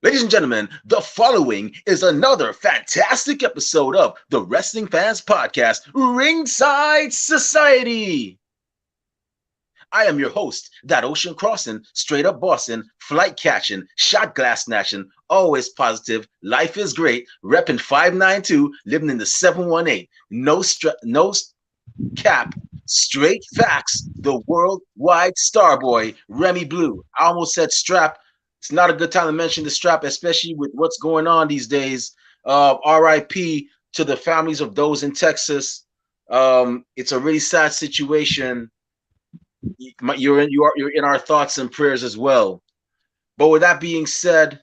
Ladies and gentlemen, the following is another fantastic episode of the Wrestling Fans Podcast, Ringside Society. I am your host, that ocean crossing, straight up bossing, flight catching, shot glass snatching, always positive, life is great, repping 592, living in the 718, no cap, straight facts, the worldwide starboy, Remy Blue. I almost said strap. It's not a good time to mention the strap, especially with what's going on these days. RIP to the families of those in Texas. It's a really sad situation. You're in our thoughts and prayers as well. But with that being said,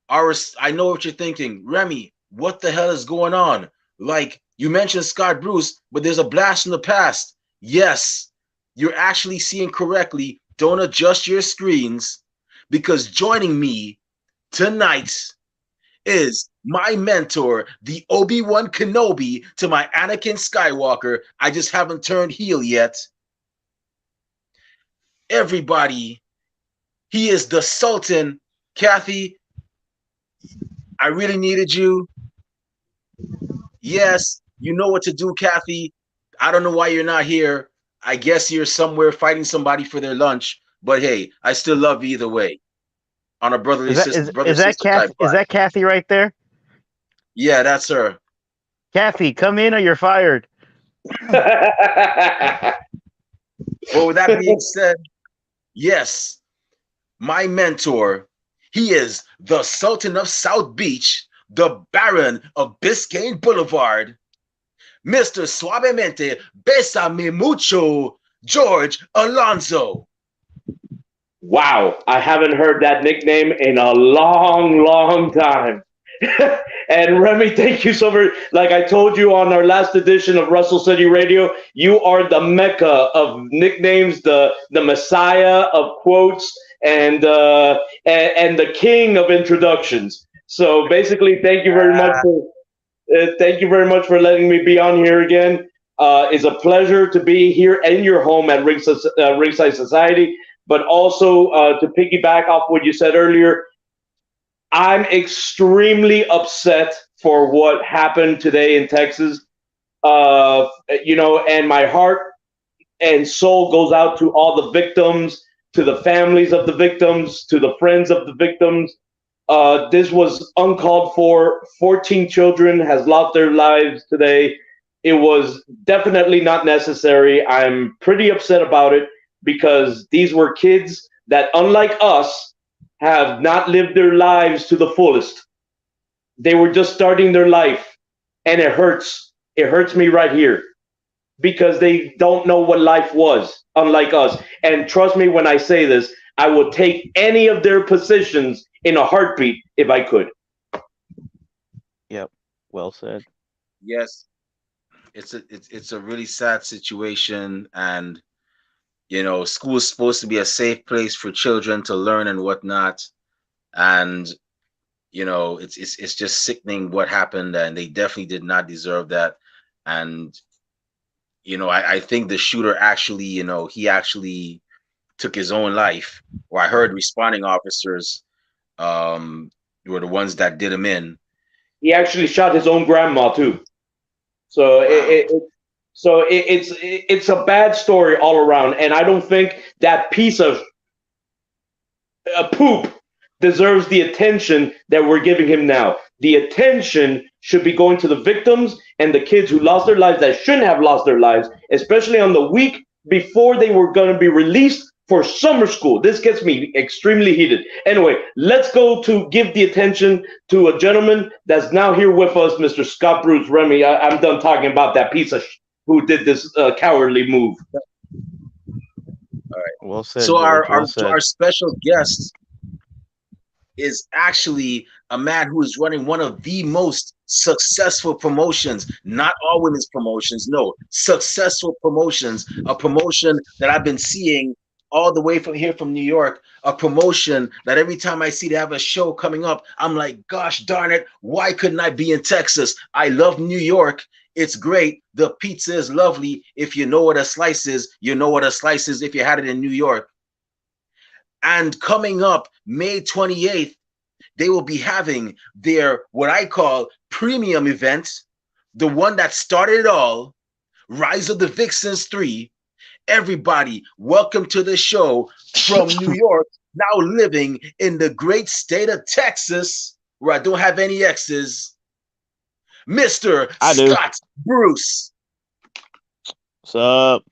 I know what you're thinking, Remy. What the hell is going on? Like you mentioned Scott Bruce, but there's a blast from the past. Yes, you're actually seeing correctly. Don't adjust your screens, because joining me tonight is my mentor, the Obi-Wan Kenobi to my Anakin Skywalker. I just haven't turned heel yet. Everybody, he is the Sultan. Kathy, I really needed you. Yes, you know what to do, Kathy. I don't know why you're not here. I guess you're somewhere fighting somebody for their lunch. But hey, I still love you either way. On a brotherly sister, Kathy? type Is that Kathy right there? Yeah, that's her. Kathy, come in or you're fired. Well, with that being said, yes, my mentor, he is the Sultan of South Beach, the Baron of Biscayne Boulevard, Mr. Suavemente Bésame Mucho, George Alonso. Wow, I haven't heard that nickname in a long time. And Remy, thank you so very. Like I told you on our last edition of Wrestle City Radio, you are the mecca of nicknames, the messiah of quotes, and the king of introductions. So basically, thank you very much for letting me be on here again. It's a pleasure to be here in your home at Ringside Society. But also to piggyback off what you said earlier, I'm extremely upset for what happened today in Texas. And my heart and soul goes out to all the victims, to the families of the victims, to the friends of the victims. This was uncalled for. 14 children has lost their lives today. It was definitely not necessary. I'm pretty upset about it, because these were kids that, unlike us, have not lived their lives to the fullest. They were just starting their life, and it hurts. It hurts me right here, because they don't know what life was, unlike us. And trust me when I say this, I would take any of their positions in a heartbeat if I could. Yep, well said. Yes, it's a really sad situation, and school is supposed to be a safe place for children to learn and whatnot. And, it's just sickening what happened, and they definitely did not deserve that. And, I think the shooter actually, he actually took his own life, or I heard responding officers were the ones that did him in. He actually shot his own grandma too. So wow. It's a bad story all around, and I don't think that piece of poop deserves the attention that we're giving him now. The attention should be going to the victims and the kids who lost their lives that shouldn't have lost their lives, especially on the week before they were going to be released for summer school. This gets me extremely heated. Anyway, let's go to give the attention to a gentleman that's now here with us, Mr. Scott Bruce. Remy, I'm done talking about that piece of who did this cowardly move. All right. Well said. So our special guest is actually a man who is running one of the most successful promotions, not all women's promotions, no, successful promotions, a promotion that I've been seeing all the way from here from New York, a promotion that every time I see they have a show coming up, I'm like, gosh darn it, why couldn't I be in Texas? I love New York. It's great. The pizza is lovely. If you know what a slice is, you know what a slice is if you had it in New York. And coming up May 28th, they will be having their what I call premium event, the one that started it all, Rise of the Vixens 3. Everybody, welcome to the show from New York, now living in the great state of Texas, where I don't have any X's, Mr. I do. Scott Bruce. What's up?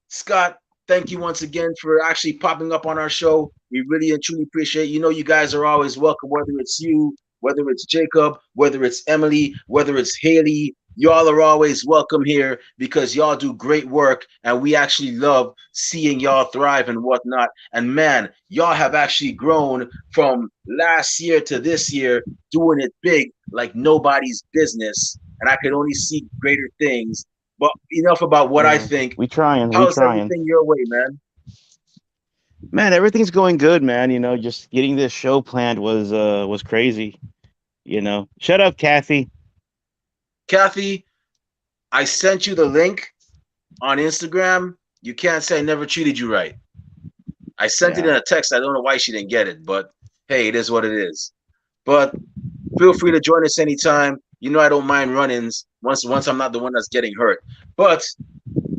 Scott, thank you once again for actually popping up on our show. We really and truly appreciate it. You know, you guys are always welcome, whether it's you, whether it's Jacob, whether it's Emily, whether it's Haley. Y'all are always welcome here because y'all do great work and we actually love seeing y'all thrive and whatnot. And man, y'all have actually grown from last year to this year, doing it big like nobody's business. And I could only see greater things. But enough about what I think. We trying. How's everything your way, man? Man, everything's going good, man. You know, just getting this show planned was crazy. You know, shut up, Kathy. Kathy, I sent you the link on Instagram. You can't say I never treated you right. I sent it in a text. I don't know why she didn't get it, but hey, it is what it is. But feel free to join us anytime. You know I don't mind run-ins once I'm not the one that's getting hurt. But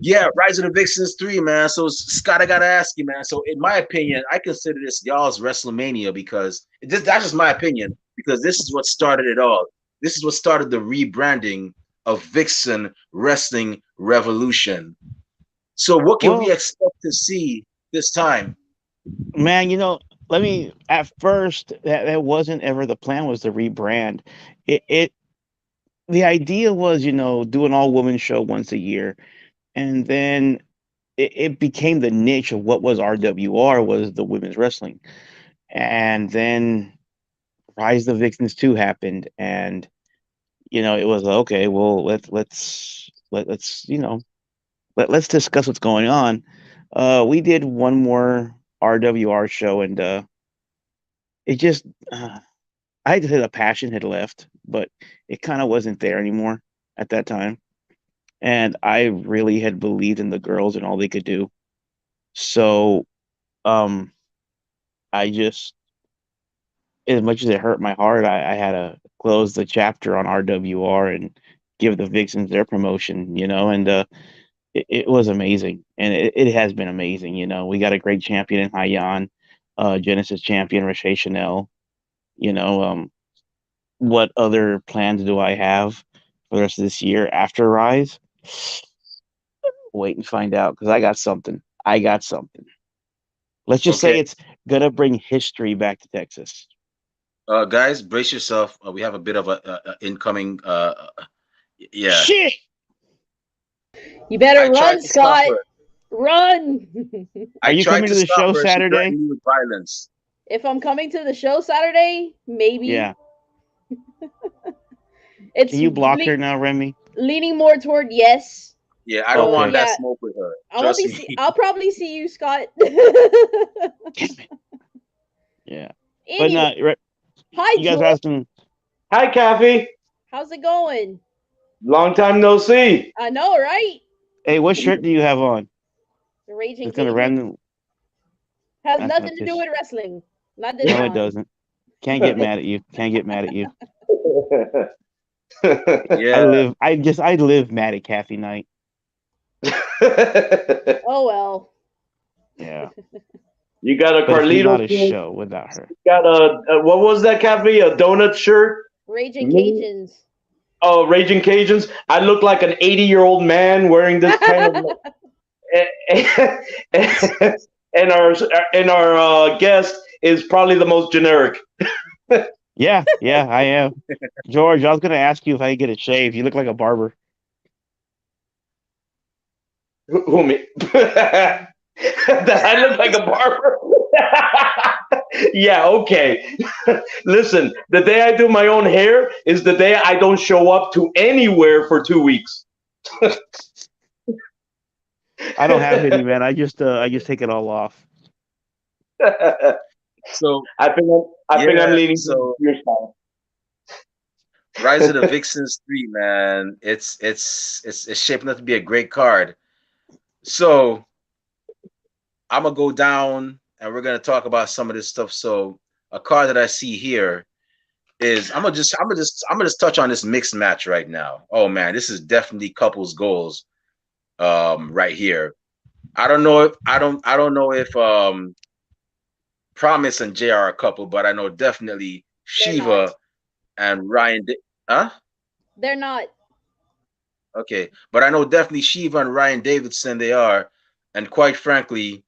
yeah, Rise of the Vixens 3, man. So Scott, I gotta ask you, man. So in my opinion, I consider this y'all's WrestleMania because that's just my opinion, because this is what started it all. This is what started the rebranding of Vixen Wrestling Revolution. So what can we expect to see this time? Man, you know, at first that wasn't ever the plan, was to rebrand. The idea was, you know, do an all woman show once a year. And then it became the niche of what was RWR, was the women's wrestling. And then Rise of the Vixens 2 happened, and you know, it was okay, well, let's you know, let's discuss what's going on. We did one more RWR show, and it just I had to say the passion had left, but it kind of wasn't there anymore at that time. And I really had believed in the girls and all they could do. So I just, as much as it hurt my heart, I had to close the chapter on RWR and give the Vixens their promotion, you know, and it was amazing. And it has been amazing, you know. We got a great champion in Hyan, Genesis champion, Rashay Chanel. You know, what other plans do I have for the rest of this year after Rise? Wait and find out, because I got something. Let's just say it's gonna bring history back to Texas. Guys, brace yourself. We have a bit of a incoming. Yeah. Shit. You better run, Scott. Run. Are you coming to the show Saturday? With violence. If I'm coming to the show Saturday, maybe. Yeah. It's Can you block her now, Remy? Leaning more toward yes. Yeah, I don't want that smoke with her. I'll probably see you, Scott. Yeah. Anyway. But hi, you guys asking. Hi, Kathy. How's it going? Long time no see. I know, right? Hey, what shirt do you have on? The Raging It's gonna random. Has nothing to do with wrestling. Not this No, time. it doesn't. Can't get mad at you. Yeah. I live mad at Kathy Knight. Oh well. Yeah. You got a Carlito not a show without her. You got a what was that, Kathy? A donut shirt? Raging Cajuns. Oh, Raging Cajuns. I look like an 80-year-old man wearing this kind of. and our guest is probably the most generic. Yeah, I am. George, I was gonna ask you if I could get a shave. You look like a barber. Who me? That I look like a barber. Yeah, okay. Listen, the day I do my own hair is the day I don't show up to anywhere for 2 weeks. I don't have any, man. I just take it all off. So I think I'm leaning to your side. Rise of the Vixens 3, man. It's shaping up to be a great card. So I'm gonna go down and we're gonna talk about some of this stuff. So a card that I see here is I'm gonna just touch on this mixed match right now. Oh man, this is definitely couples goals right here. I don't know if Promise and Jay are a couple, but I know definitely They're not. Shiva and huh? They're not. Okay, but I know definitely Shiva and Ryan Davidson they are, and quite frankly,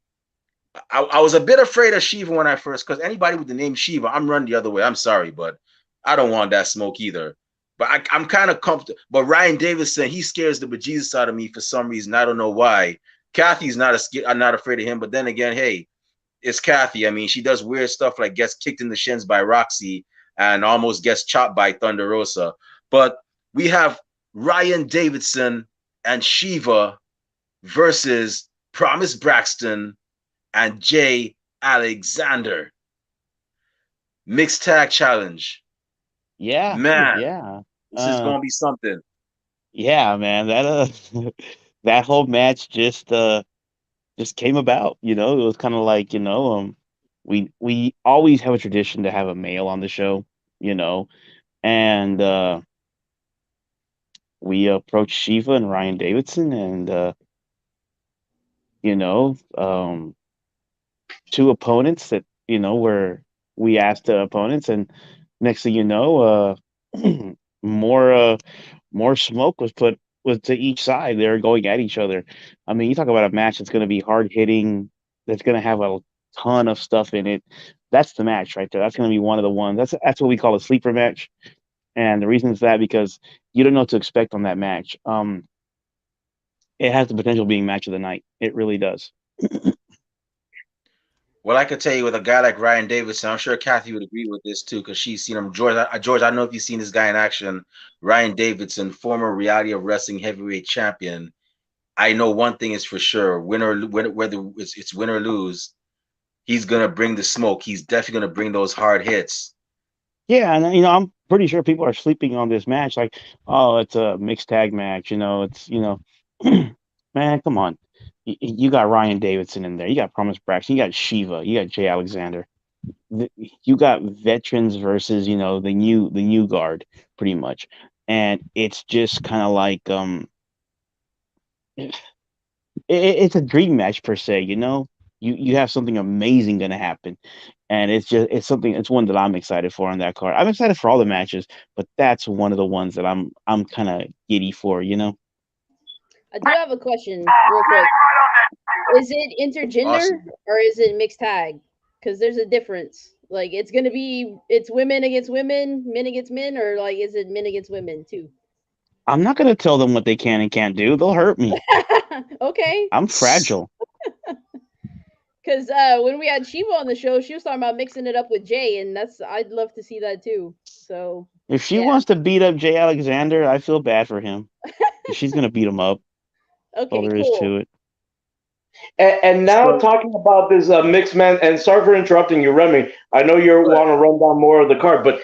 I was a bit afraid of Shiva when I first, because anybody with the name Shiva, I'm running the other way. I'm sorry, but I don't want that smoke either. But I'm kind of comfortable. But Ryan Davidson, he scares the bejesus out of me for some reason. I don't know why. Kathy's I'm not afraid of him. But then again, hey, it's Kathy. I mean, she does weird stuff like gets kicked in the shins by Roxy and almost gets chopped by Thunder Rosa. But we have Ryan Davidson and Shiva versus Promise Braxton and Jay Alexander. Mixed tag challenge. Yeah, Man, yeah. this is gonna be something. Yeah, man. That that whole match just came about. It was kind of like we always have a tradition to have a male on the show. You know, and we approached Shiva and Ryan Davidson, and you know, two opponents that where we asked the opponents, and next thing you know, more more smoke was to each side. They're going at each other. I mean, you talk about a match that's going to be hard hitting, that's going to have a ton of stuff in it. That's the match right there. That's going to be one of the ones. That's what we call a sleeper match. And the reason is that because you don't know what to expect on that match. It has the potential of being match of the night. It really does. Well, I could tell you with a guy like Ryan Davidson, I'm sure Kathy would agree with this too, because she's seen him. George, I don't know if you've seen this guy in action. Ryan Davidson, former Reality of Wrestling heavyweight champion. I know one thing is for sure: whether it's win or lose, he's gonna bring the smoke. He's definitely gonna bring those hard hits. Yeah, and I'm pretty sure people are sleeping on this match. Like, oh, it's a mixed tag match. Man, come on. You got Ryan Davidson in there. You got Promise Braxton. You got Shiva. You got Jay Alexander. You got veterans versus the new guard, pretty much. And it's just kind of like it's a dream match per se. You have something amazing going to happen, and it's one that I'm excited for on that card. I'm excited for all the matches, but that's one of the ones that I'm kind of giddy for. I do have a question, real quick. Is it intergender Awesome. or is it mixed tag? Because there's a difference. Like it's women against women, men against men, or like is it men against women too? I'm not going to tell them what they can and can't do. They'll hurt me. Okay. I'm fragile. Because when we had Shiva on the show, she was talking about mixing it up with Jay, and I'd love to see that too. So If she yeah. wants to beat up Jay Alexander, I feel bad for him. She's going to beat him up. All Okay, there is cool. to it. And now So, talking about this mixed man, and sorry for interrupting you, Remy. I know you but want to run down more of the card, but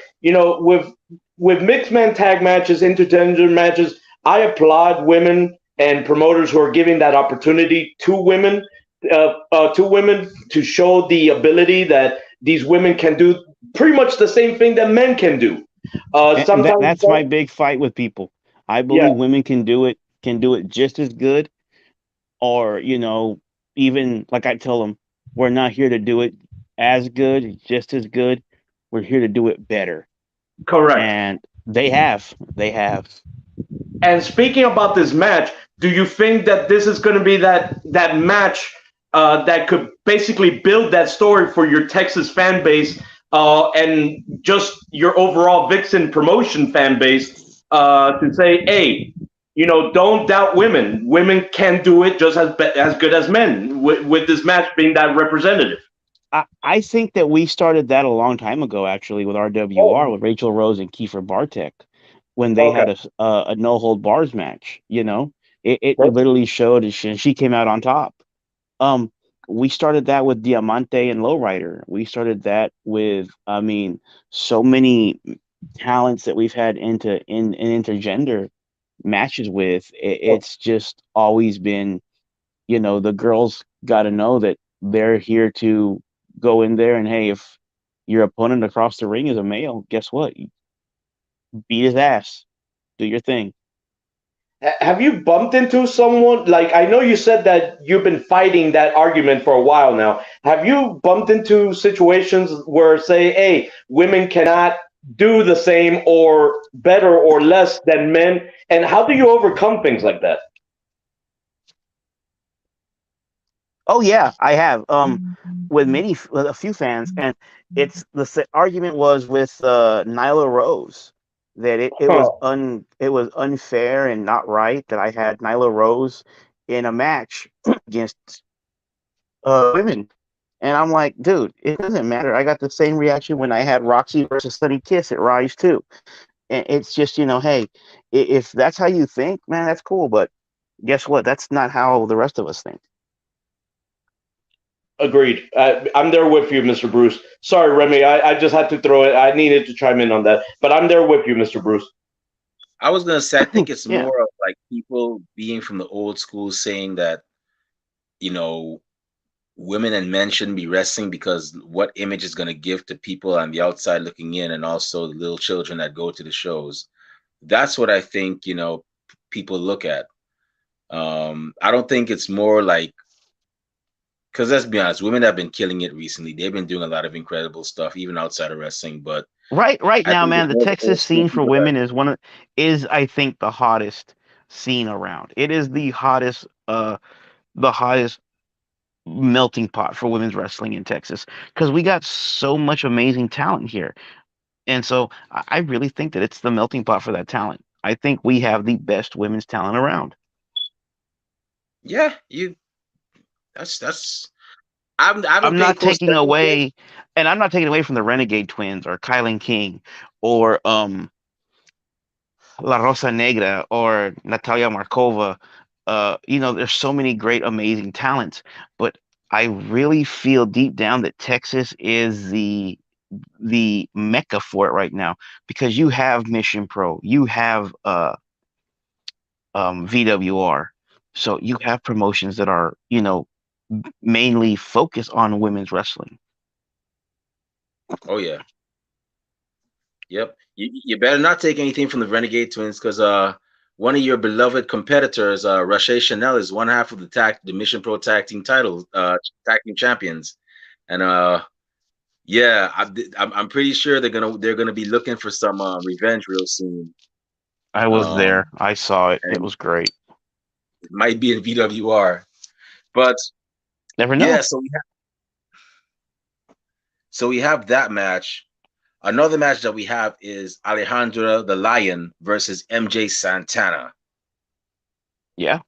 with mixed man tag matches, intergender matches, I applaud women and promoters who are giving that opportunity to women to show the ability that these women can do pretty much the same thing that men can do. And Sometimes, that's my big fight with people. I yeah, believe women can do it just as good, or even like I tell them, we're not here to do it as good, just as good. We're here to do it better, correct. and they have. And speaking about this match, do you think that this is going to be that match that could basically build that story for your Texas fan base and just your overall Vixen promotion fan base to say, hey, don't doubt women. Women can do it just as good as men. With this match being that representative. I think that we started that a long time ago, actually, with RWR, Oh, with Rachel Rose and Kiefer Bartek, when they okay. had a no hold bars match. It literally showed, and she came out on top. Um, we started that with Diamante and Lowrider. We started that with, I mean, so many talents that we've had in intergender matches with. It's just always been, the girls got to know that They're here to go in there and hey, if your opponent across the ring is a male, guess what? Beat his ass. Do your thing. Have you bumped into someone like I know you said that you've been fighting that argument for a while now. Have you bumped into situations where say, hey, women cannot do the same or better or less than men? And how do you overcome things like that? Oh yeah, I have. With with a few fans, and argument was with Nyla Rose that it was unfair and not right that I had Nyla Rose in a match against women, and I'm like, dude, it doesn't matter. I got the same reaction when I had Roxy versus Sunny Kiss at Rise too, and it's just hey, if that's how you think, man, that's cool, but guess what? That's not how the rest of us think. Agreed. I'm there with you, Mr. Bruce. Sorry, Remy. I just had to throw it. I needed to chime in on that. But I'm there with you, Mr. Bruce. I was gonna say, I think it's Yeah. more of like people being from the old school saying that, women and men shouldn't be wrestling because what image is gonna give to people on the outside looking in, and also the little children that go to the shows. That's what I think, people look at. I don't think it's more like, because let's be honest, women have been killing it recently. They've been doing a lot of incredible stuff, even outside of wrestling. But Right I now, think man, it's the more the Texas old school scene for people that, women is I think the hottest scene around. It is the hottest melting pot for women's wrestling in Texas because we got so much amazing talent here. And so I really think that it's the melting pot for that talent. I think we have the best women's talent around. yeah, that's. I I'm haven't paid not close taking attention to it. away and I'm not taking away from the Renegade Twins or Kylene King or La Rosa Negra or Natalia Markova. There's so many great, amazing talents, but I really feel deep down that Texas is the mecca for it right now because you have Mission Pro, you have VWR, so you have promotions that are mainly focused on women's wrestling. Oh yeah, yep. You better not take anything from the Renegade Twins, because one of your beloved competitors, Rashay Chanel, is one half of the Mission Pro Tag Team titles, Tag Team Champions, and yeah, I'm pretty sure they're gonna be looking for some revenge real soon. I was Um, there. I saw it. It and was great. it might be in VWR, but Never yeah. know. So we have that match. Another match that we have is Alejandra the Lion versus Mj Santana. Yeah.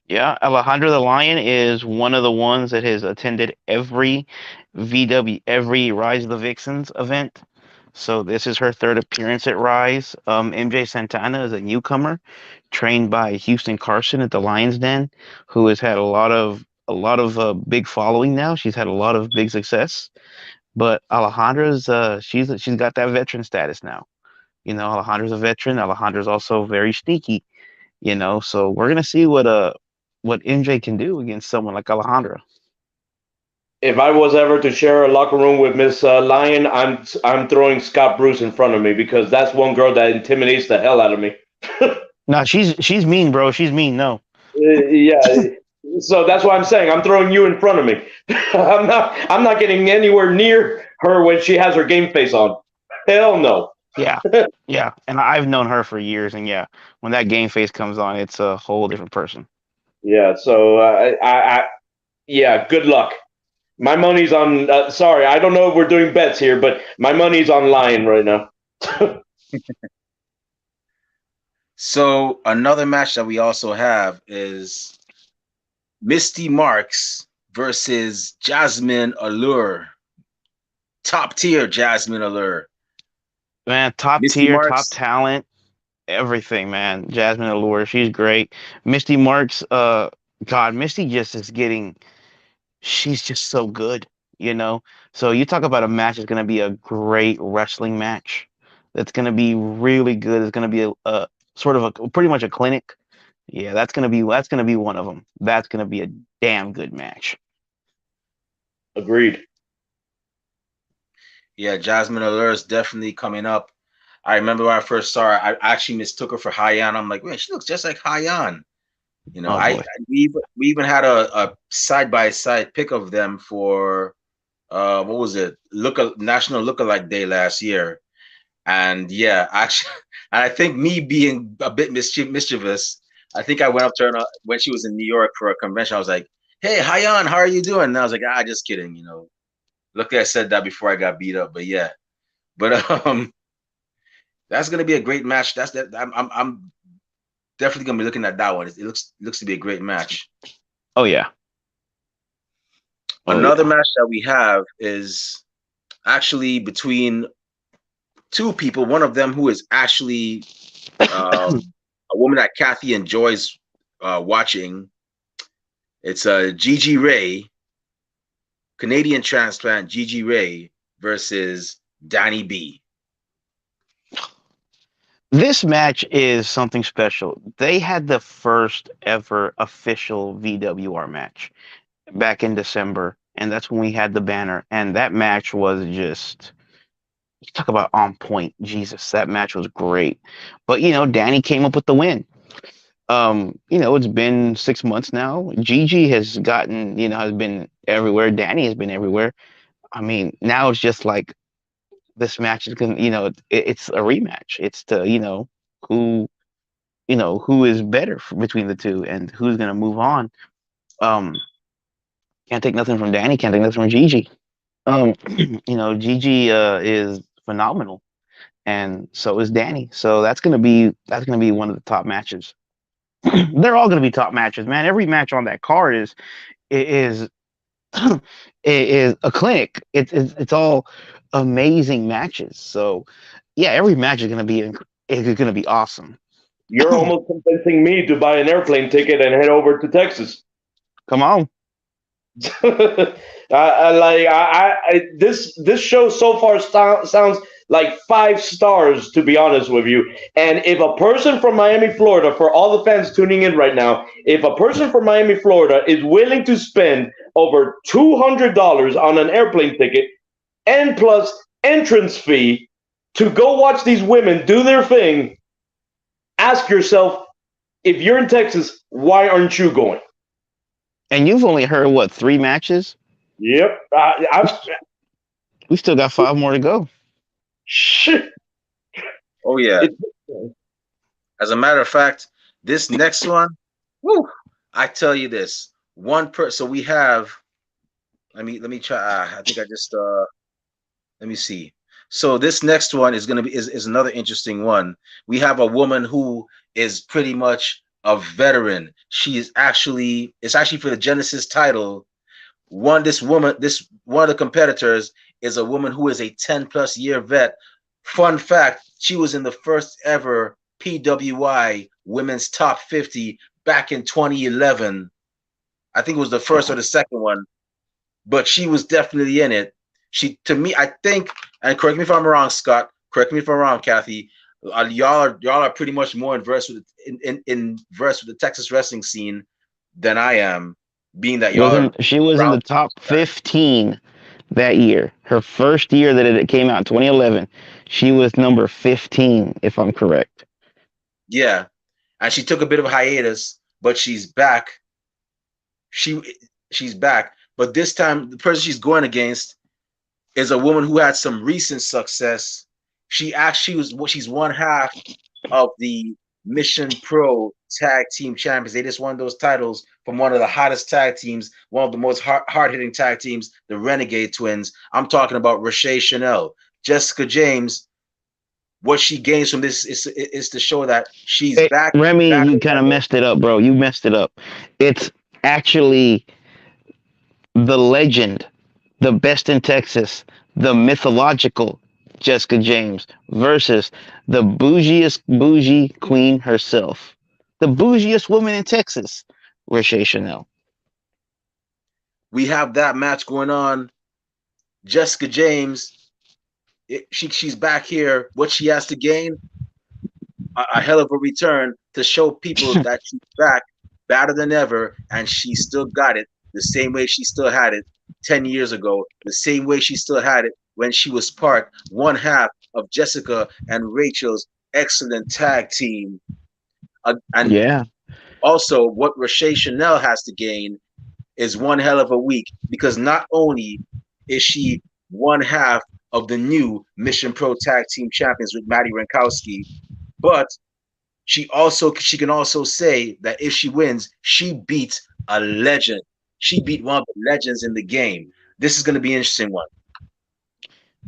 Yeah, Alejandra the Lion is one of the ones that has attended every every Rise of the Vixens event. So this is her third appearance at Rise. MJ Santana is a newcomer, trained by Houston Carson at the Lions Den, who has had a lot of big following now. She's had a lot of big success. But Alejandra's she's got that veteran status now. Alejandra's a veteran. Alejandra's also very sneaky. So we're gonna see what MJ can do against someone like Alejandra. If I was ever to share a locker room with Miss Lion, I'm throwing Scott Bruce in front of me because that's one girl that intimidates the hell out of me. No, she's mean, bro. She's mean. No. Yeah. So that's why I'm saying I'm throwing you in front of me. I'm not getting anywhere near her when she has her game face on. Hell no. Yeah, yeah. And I've known her for years, and yeah, when that game face comes on, it's a whole different person. Yeah. So yeah. Good luck. My money's on. Sorry, I don't know if we're doing bets here, but my money's on Lion right now. So another match that we also have is Misty Marks versus Jasmine Allure. Top tier Jasmine Allure. Man, top Misty tier, top Marks. talent, everything, man. Jasmine Allure, she's great. Misty Marks, God, Misty just is getting she's just so good, you know. So you talk about a match that's going to be a great wrestling match. That's going to be really good. It's going to be a sort of a pretty much a clinic. Yeah, that's going to be one of them. That's going to be a damn good match. Agreed. Yeah, Jasmine Allure definitely coming up. I remember when I first saw her, I actually mistook her for Hyan. I'm like, man, she looks just like Hyan. You know, Oh boy. we even had a side by side pic of them for what was it? National Lookalike Day last year. And yeah, actually, and I think me being a bit mischievous, I think I went up to her when she was in New York for a convention. I was like, "Hey, Hyan, how are you doing?" And I was like, "Ah, just kidding." You know, luckily I said that before I got beat up. But yeah, but that's gonna be a great match. That's that. I'm definitely gonna be looking at that one. It looks to be a great match. Oh yeah. Oh Another yeah. match that we have is actually between two people. One of them who is actually a woman that Kathy enjoys watching. It's Gigi Ray, Canadian transplant Gigi Ray versus Danny B. This match is something special. They had the first ever official VWR match back in December, and that's when we had the banner. And that match was just, you talk about on point. Jesus, that match was great. But Danny came up with the win. It's been 6 months now. Gigi has gotten, has been everywhere. Danny has been everywhere. I mean, now it's just like this match is gonna, it's a rematch. It's to, who, who is better between the two and who's gonna move on. Um, can't take nothing from Danny. Can't take nothing from Gigi. Gigi is phenomenal, and so is Danny. So that's gonna be one of the top matches. They're all gonna be top matches, man. Every match on that card is is a clinic. It's all amazing matches. So yeah, every match is gonna be awesome. You're almost convincing me to buy an airplane ticket and head over to Texas. Come on. This show so far sounds like 5 stars, to be honest with you. And if a person from Miami, Florida, for all the fans tuning in right now, if a person from Miami, Florida is willing to spend over $200 on an airplane ticket and plus entrance fee to go watch these women do their thing, ask yourself, if you're in Texas, why aren't you going? And you've only heard what, 3 matches? Yep. We still got 5 more to go. Shit. Oh yeah. As a matter of fact, this next one, woo, I tell you this. So we have. Let me try. I think I just let me see. So this next one is gonna be is another interesting one. We have a woman who is pretty much a veteran. It's actually for the Genesis title. This one of the competitors is a woman who is a 10+ year vet. Fun fact, she was in the first ever PWI Women's Top 50 back in 2011. I think it was the first or the second one, but she was definitely in it. To me, I think, and correct me if I'm wrong, Scott. Correct me if I'm wrong, Kathy. Y'all are pretty much more in verse with the Texas wrestling scene than I am, being that y'all are She was in around. the top 15 that year. Her first year that it came out, 2011. She was number 15, if I'm correct. Yeah, and she took a bit of a hiatus, but she's back. She's back, but this time the person she's going against is a woman who had some recent success. She's one half of the Mission Pro Tag Team Champions. They just won those titles from one of the hottest tag teams, one of the most hard-hitting tag teams, the Renegade Twins. I'm talking about Rochelle Chanel. Jessica James, what she gains from this is to show that she's Hey, back. Remy, back you kind of messed it up, bro. You messed it up. It's actually the legend, the best in Texas, the mythological Jessica James versus the bougiest bougie queen herself, the bougiest woman in Texas, Rochelle Chanel. We have that match going on. Jessica James, she's back here. What she has to gain, a hell of a return to show people that she's back better than ever, and she still got it the same way she still had it 10 years ago, the same way she still had it when she was one half of Jessica and Rachel's excellent tag team. And Yeah. also, what Roche Chanel has to gain is one hell of a week because not only is she one half of the new Mission Pro Tag Team Champions with Maddie Rankowski, but she can also say that if she wins, she beats a legend. She beat one of the legends in the game. This is going to be an interesting one.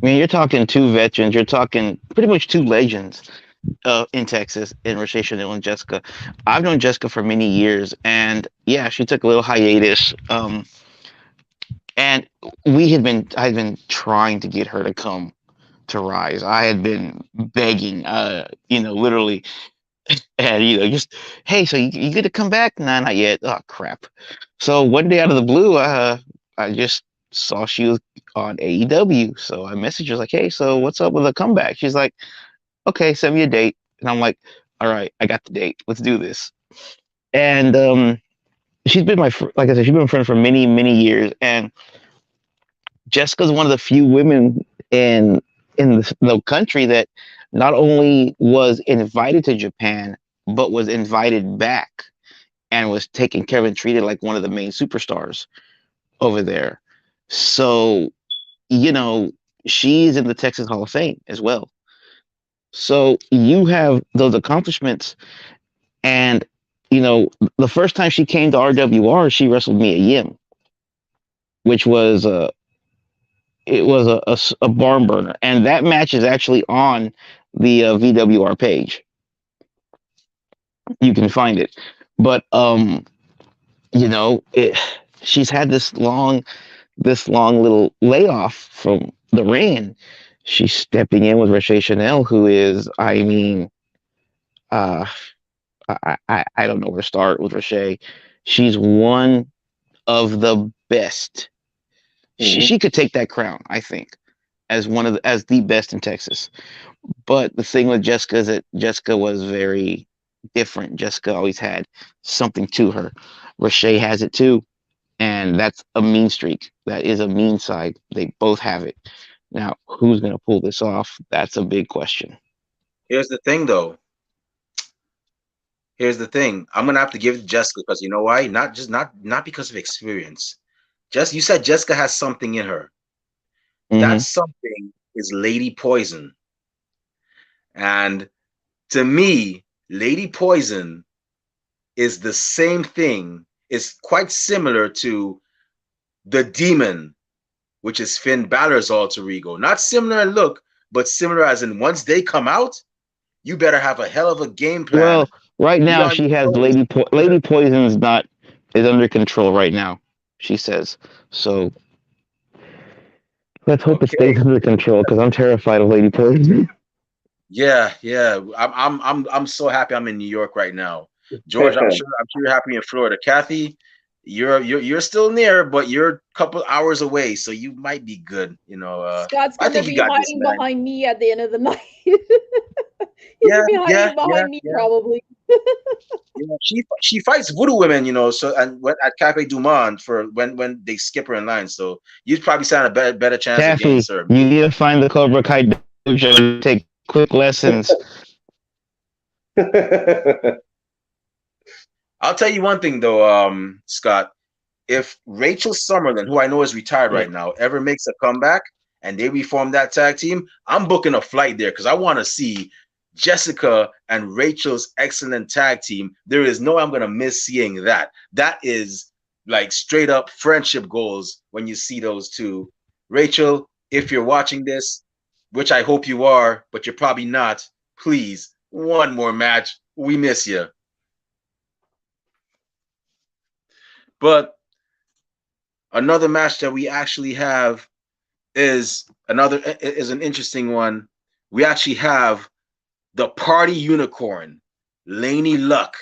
I mean, you're talking two veterans. You're talking pretty much two legends in Texas, in Roche Chanel and Jessica. I've known Jessica for many years, and yeah, she took a little hiatus. And I had been trying to get her to come to Rise. I had been begging, literally, and just hey, so you get to come back? Nah, not yet. Oh crap. So one day out of the blue, I just saw she was on AEW. So I messaged her like, hey, so what's up with a comeback? She's like, okay, send me a date. And I'm like, all right, I got the date. Let's do this. And she's been like I said, she's been my friend for many, many years. And Jessica's one of the few women in the country that not only was invited to Japan, but was invited back and was taken care of and treated like one of the main superstars over there. So, you know, she's in the Texas Hall of Fame as well. So you have those accomplishments, and the first time she came to RWR, she wrestled Mia Yim, which was a barn burner, and that match is actually on the VWR page. You can find it, but she's had this long little layoff from the ring. She's stepping in with Roche Chanel, who is, I mean, uh, I don't know where to start with Roche. She's one of the best. She could take that crown, I think, as as the best in Texas. But the thing with Jessica is that Jessica was very different. Jessica always had something to her. Roche has it too, and that's a mean streak. That is a mean side. They both have it. Now, who's going to pull this off? That's a big question. Here's the thing, though. Here's the thing. I'm gonna have to give it to Jessica because you know why? Not because of experience. Just you said Jessica has something in her. That Hmm. something is Lady Poison. And to me, Lady Poison is the same thing, is quite similar to the Demon, which is Finn Balor's alter ego. Not similar in look, but similar as in once they come out, you better have a hell of a game plan. Well, right Be now on she your has toes. Lady Poison's not is under control right now. She says so. Let's hope it stays Okay. under control because I'm terrified of Lady Poison. Yeah, yeah. I'm so happy I'm in New York right now. George, I'm sure you're happy in Florida. Kathy, you're still near, but you're a couple hours away, so you might be good. Scott's I gonna think you be got this, hiding man. behind me at the end of the night. He's Yeah, gonna be yeah, hiding yeah, behind me yeah. probably. She fights voodoo women, So and when at Cafe Du Monde for when they skip her in line, so you'd probably stand a better chance Kathy, against her. you need to find the Cobra Kai dojo and take quick lessons. I'll tell you one thing though, Scott. If Rachel Summerlin, who I know is retired Yeah. right now, ever makes a comeback and they reform that tag team, I'm booking a flight there because I want to see Jessica and Rachel's excellent tag team. There is no I'm gonna miss seeing that. That is like straight up friendship goals when you see those two. Rachel, if you're watching this, which I hope you are, but you're probably not, please, one more match. We miss you. But another match that we actually have is an interesting one. We actually have the party unicorn, Laney Luck,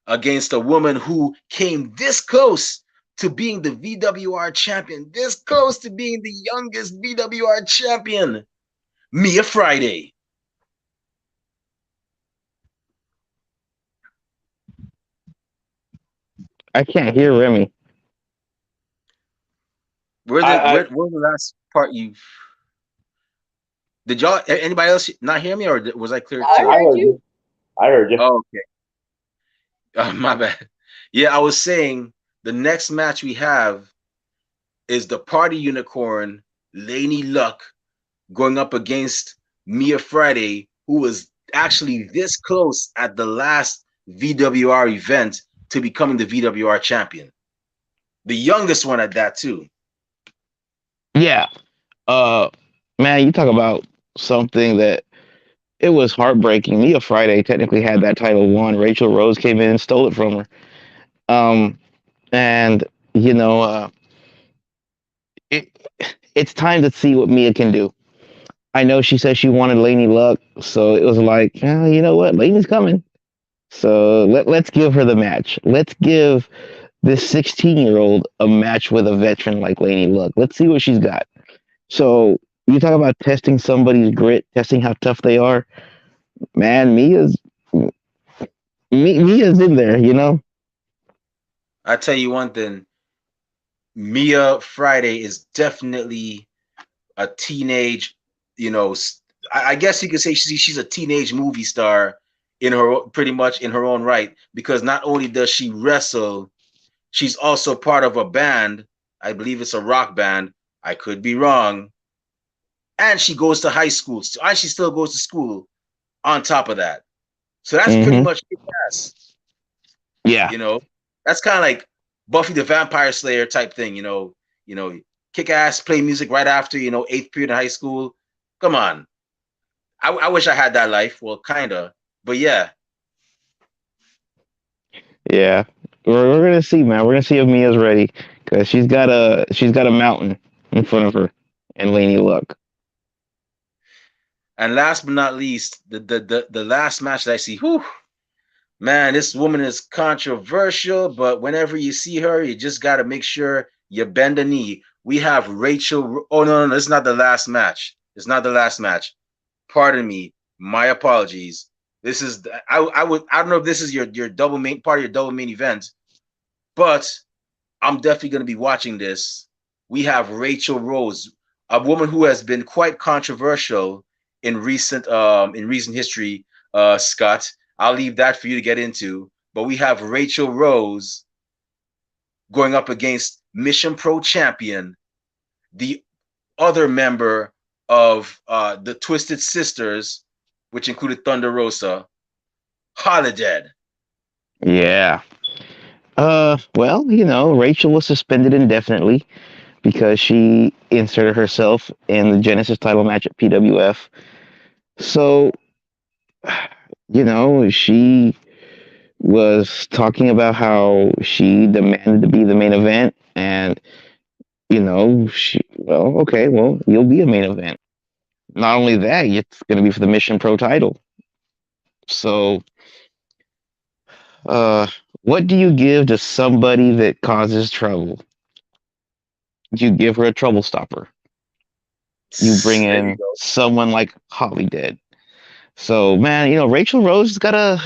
against a woman who came this close to being the VWR champion, this close to being the youngest VWR champion, Mia Friday. I can't hear Remy. I where the last part you did y'all anybody else not hear me or was I clear I I to? heard heard you. you. I heard you. Oh, okay. My bad. Yeah, I was saying the next match we have is the Party Unicorn, Laney Luck, going up against Mia Friday, who was actually this close at the last VWR event to becoming the VWR champion. The youngest one at that, too. Yeah. Uh, man, you talk about something that it was heartbreaking. Mia Friday technically had that title won. Rachel Rose came in and stole it from her. Um, and you know, it, it's time to see what Mia can do. I know she said she wanted Laney Luck, so it was like, oh, you know what, Laney's coming. So let's give her the match. Let's give this 16-year-old a match with a veteran like Laney Luck. Let's see what she's got. So you talk about testing somebody's grit, testing how tough they are. Man, Mia's in there, you know. I tell you one thing, Mia Friday is definitely a teenage, you know, I guess you could say she's a teenage movie star in her pretty much in her own right because not only does she wrestle, she's also part of a band. I believe it's a rock band. I could be wrong. And she goes to high school. And she still goes to school on top of that. So that's pretty Mm-hmm. much kick-ass, Yeah, you know. That's kind of like Buffy the Vampire Slayer type thing, kick ass, play music right after, eighth period in high school. Come on. I wish I had that life. Well, kinda. But yeah, yeah. We're gonna see, man. We're gonna see if Mia's ready because she's got a mountain in front of her and Laney Luck. and last but not least, the last match that I see, whew, man, this woman is controversial, but whenever you see her, you just got to make sure you bend the knee. We have Rachel. Oh, no, this is not the last match. It's not the last match. Pardon me. My apologies. This is I don't know if this is your double main part of your double main event, but I'm definitely going to be watching this. We have Rachel Rose, a woman who has been quite controversial in recent history. Scott, I'll leave that for you to get into. But we have Rachel Rose going up against Mission Pro champion, the other member of the Twisted Sisters, which included Thunder Rosa, Holiday. Yeah. Well, Rachel was suspended indefinitely because she inserted herself in the Genesis title match at PWF. So, she was talking about how she demanded to be the main event, and well, okay, well, you'll be a main event. Not only that, it's going to be for the Mission Pro title. So, uh, what do you give to somebody that causes trouble? You give her a trouble stopper. You bring There you in go. someone like Holly did. So, man, Rachel Rose has got a.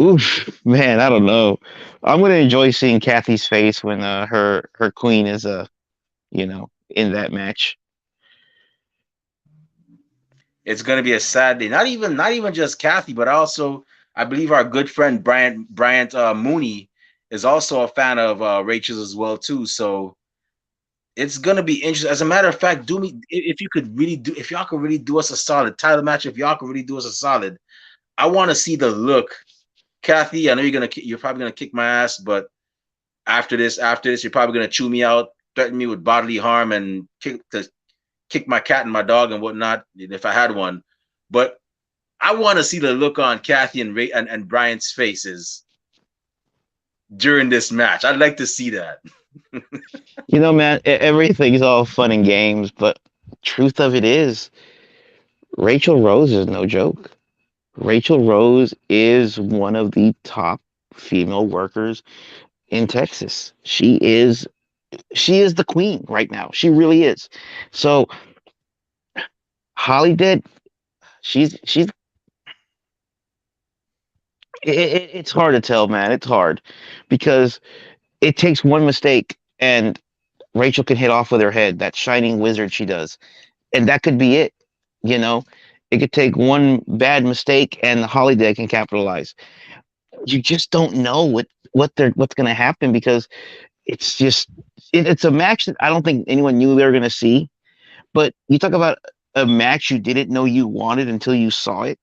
Oof, man, I don't know. I'm gonna enjoy seeing Kathy's face when her queen is in that match. It's going to be a sad day. Not even just Kathy, but also I believe our good friend Bryant Mooney is also a fan of Rachel's as well too. So it's going to be interesting. As a matter of fact, do me if you could really do if y'all could really do us a solid title match. If y'all could really do us a solid, I want to see the look. Kathy, I know you're probably gonna kick my ass, but after this, you're probably gonna chew me out, threaten me with bodily harm, and kick my cat and my dog and whatnot if I had one. But I want to see the look on Kathy and Ray and Brian's faces during this match. I'd like to see that. Man, everything's all fun and games, but truth of it is, Rachel Rose is no joke. Rachel Rose is one of the top female workers in Texas. She is the queen right now. She really is. So Holly did. She's. It's hard to tell, man. It's hard because it takes one mistake and Rachel can hit off with her head, that shining wizard she does. And that could be it. You know, it could take one bad mistake and Holiday can capitalize. You just don't know what's going to happen because it's just it's a match that I don't think anyone knew they were going to see. But you talk about a match you didn't know you wanted until you saw it.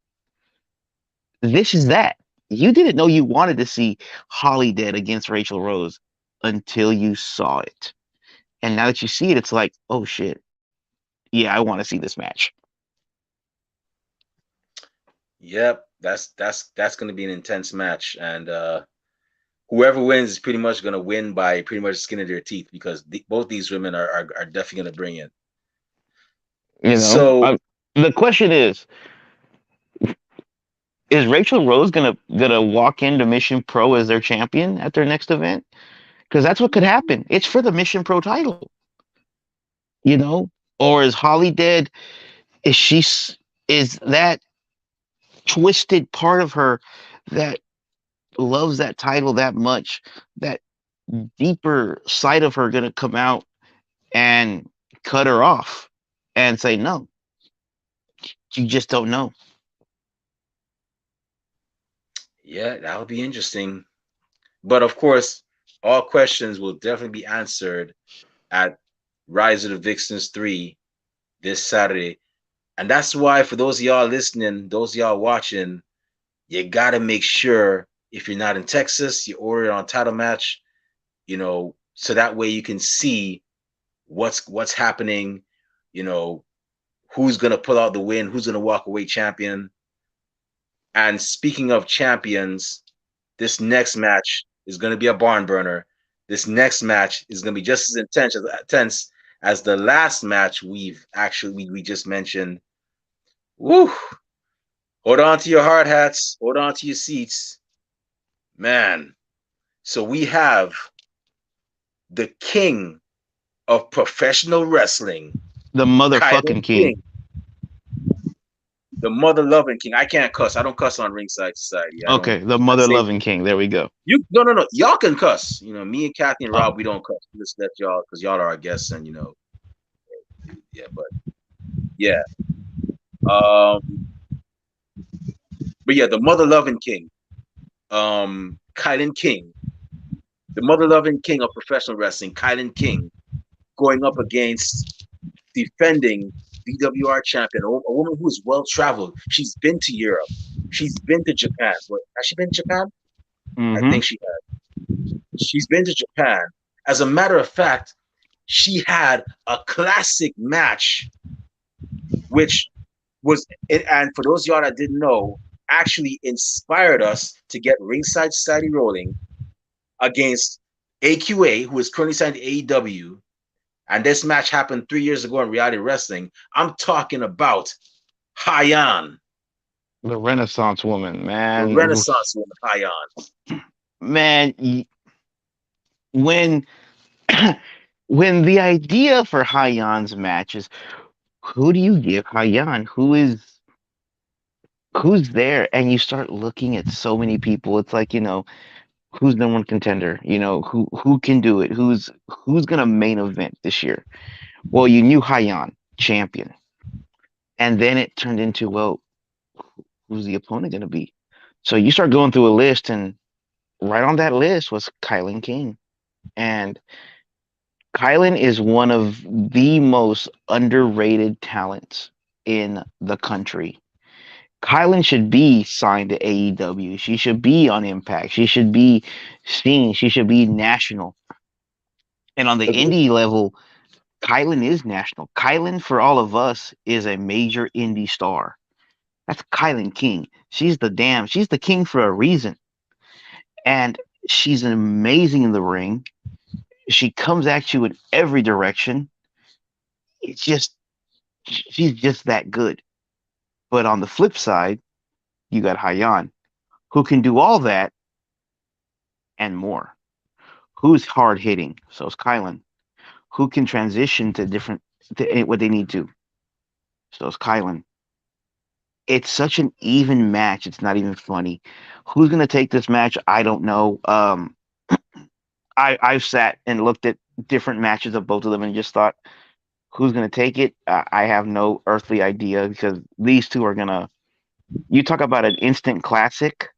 This is that. You didn't know you wanted to see Holly Dead against Rachel Rose until you saw it. And now that you see it, it's like, oh shit. Yeah, I want to see this match. Yep, that's going to be an intense match, and whoever wins is pretty much going to win by pretty much skin of their teeth because both these women are definitely going to bring it. You know, So the question is Rachel Rose gonna walk into Mission Pro as their champion at their next event? Because that's what could happen. It's for the Mission Pro title, you know. Or is Holly Dead? Is she is that twisted part of her that loves that title that much? That deeper side of her gonna come out and cut her off and say no? You just don't know. yeah, that'll be interesting. But of course, all questions will definitely be answered at Rise of the Vixens 3 this Saturday. And that's why, for those of y'all listening, those of y'all watching, you got to make sure if you're not in Texas, you order it on Title Match, you know, so that way you can see what's happening, you know, who's going to pull out the win, who's going to walk away champion. And speaking of champions, this next match is going to be a barn burner. This next match is going to be just as intense as the last match we just mentioned. Woo! Hold on to your hard hats. Hold on to your seats. Man. So we have the king of professional wrestling. The motherfucking Kylene king. The mother loving king. I can't cuss. I don't cuss on Ringside Society. Okay, the mother loving king. There we go. No. Y'all can cuss. You know, me and Kathy and Rob, Oh. we don't cuss. We just let y'all because y'all are our guests, and you know, but yeah. But yeah, the mother loving king, Kylene King, the mother loving king of professional wrestling, Kylene King, going up against defending VWR champion, a woman who is well traveled. She's been to Europe. She's been to Japan. What, has she been to Japan? I think she has. She's been to Japan. As a matter of fact, she had a classic match, which was, and for those of y'all that didn't know, actually inspired us to get Ringside Society rolling against AQA, who is currently signed to AEW. And this match happened 3 years ago in reality wrestling. I'm talking about Hyan. The Renaissance woman, man. The Renaissance woman, Hyan. Man, when when the idea for Hyan's match is, who do you give Hyan? Who's there? And you start looking at so many people. It's like, you know, who's number one contender? You know, who can do it? Who's gonna main event this year? Well, you knew Hyan, champion. And then it turned into, well, who's the opponent gonna be? So you start going through a list, and right on that list was Kylene King. And Kylene is one of the most underrated talents in the country. Kylene should be signed to AEW. She should be on Impact. She should be seen. She should be national. And on the indie level, Kylene is national. Kylene, for all of us, is a major indie star. That's Kylene King. She's the king for a reason. And she's amazing in the ring. She comes at you in every direction. It's just, she's just that good. But on the flip side, you got Hyan, who can do all that and more. Who's hard hitting? So is Kylene. Who can transition to what they need to? So is Kylene. It's such an even match. It's not even funny. Who's gonna take this match? I don't know. I've sat and looked at different matches of both of them and just thought, who's going to take it? I have no earthly idea because these two are going to. You talk about an instant classic.